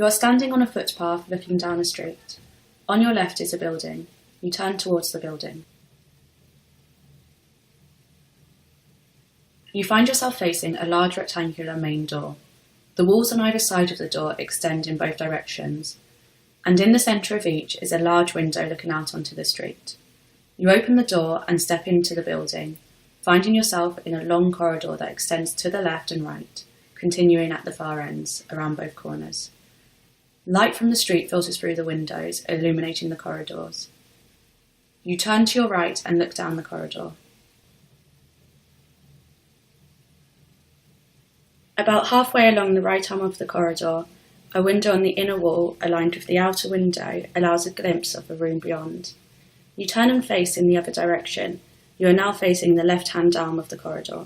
You are standing on a footpath looking down a street. On your left is a building. You turn towards the building. You find yourself facing a large rectangular main door. The walls on either side of the door extend in both directions, and in the centre of each is a large window looking out onto the street. You open the door and step into the building, finding yourself in a long corridor that extends to the left and right, continuing at the far ends, around both corners. Light from the street filters through the windows, illuminating the corridors. You turn to your right and look down the corridor. About halfway along the right arm of the corridor, a window on the inner wall, aligned with the outer window, allows a glimpse of the room beyond. You turn and face in the other direction. You are now facing the left-hand arm of the corridor.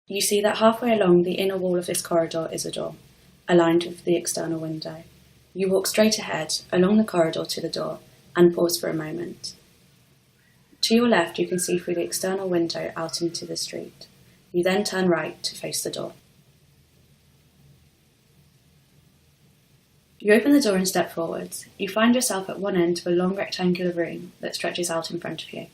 You see that halfway along the inner wall of this corridor is a door, aligned with the external window. You walk straight ahead, along the corridor to the door, and pause for a moment. To your left, you can see through the external window out into the street. You then turn right to face the door. You open the door and step forwards. You find yourself at one end of a long rectangular room that stretches out in front of you.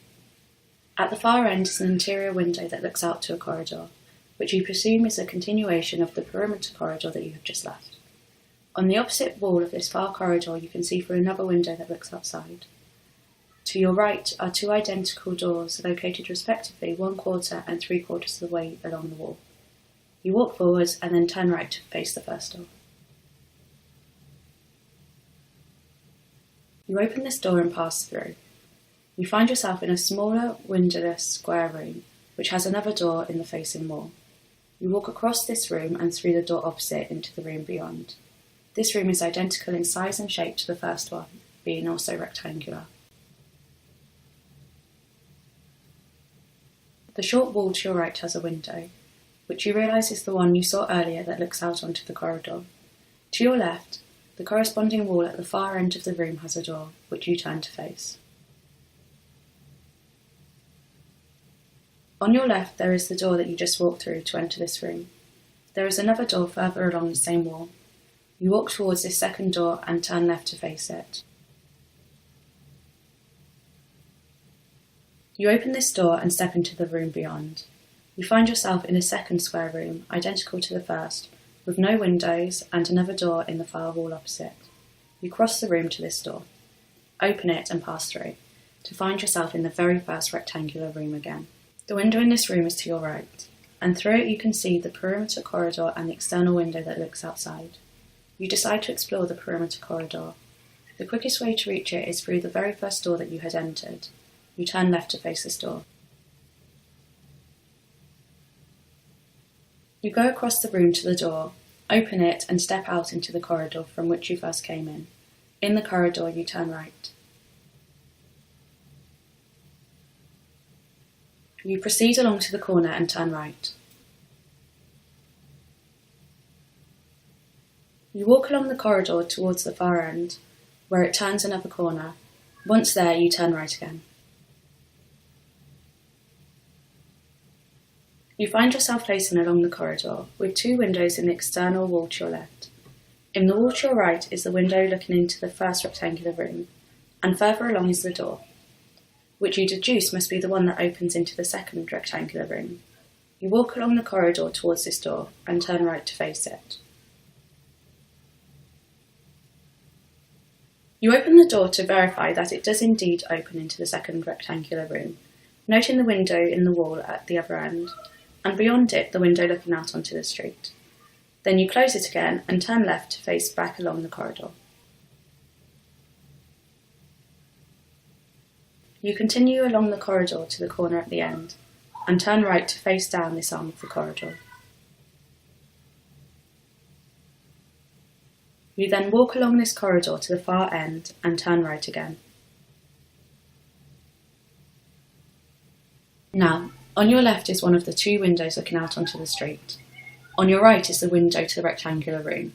At the far end is an interior window that looks out to a corridor, which you presume is a continuation of the perimeter corridor that you have just left. On the opposite wall of this far corridor, you can see through another window that looks outside. To your right are two identical doors located respectively 1/4 and 3/4 of the way along the wall. You walk forwards and then turn right to face the first door. You open this door and pass through. You find yourself in a smaller, windowless square room, which has another door in the facing wall. You walk across this room and through the door opposite into the room beyond. This room is identical in size and shape to the first one, being also rectangular. The short wall to your right has a window, which you realise is the one you saw earlier that looks out onto the corridor. To your left, the corresponding wall at the far end of the room has a door, which you turn to face. On your left, there is the door that you just walked through to enter this room. There is another door further along the same wall. You walk towards this second door and turn left to face it. You open this door and step into the room beyond. You find yourself in a second square room, identical to the first, with no windows and another door in the far wall opposite. You cross the room to this door, open it and pass through, to find yourself in the very first rectangular room again. The window in this room is to your right, and through it you can see the perimeter corridor and the external window that looks outside. You decide to explore the perimeter corridor. The quickest way to reach it is through the very first door that you had entered. You turn left to face this door. You go across the room to the door, open it and step out into the corridor from which you first came in. In the corridor you turn right. You proceed along to the corner and turn right. You walk along the corridor towards the far end, where it turns another corner. Once there, you turn right again. You find yourself facing along the corridor, with two windows in the external wall to your left. In the wall to your right is the window looking into the first rectangular room, and further along is the door, which you deduce must be the one that opens into the second rectangular room. You walk along the corridor towards this door, and turn right to face it. You open the door to verify that it does indeed open into the second rectangular room, noting the window in the wall at the other end, and beyond it the window looking out onto the street. Then you close it again and turn left to face back along the corridor. You continue along the corridor to the corner at the end, and turn right to face down this arm of the corridor. You then walk along this corridor to the far end and turn right again. Now, on your left is one of the two windows looking out onto the street. On your right is the window to the rectangular room.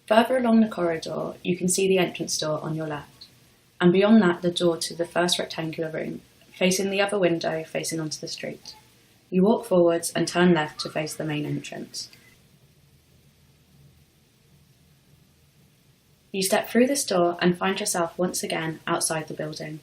Further along the corridor, you can see the entrance door on your left, and beyond that the door to the first rectangular room, facing the other window facing onto the street. You walk forwards and turn left to face the main entrance. You step through this door and find yourself once again outside the building.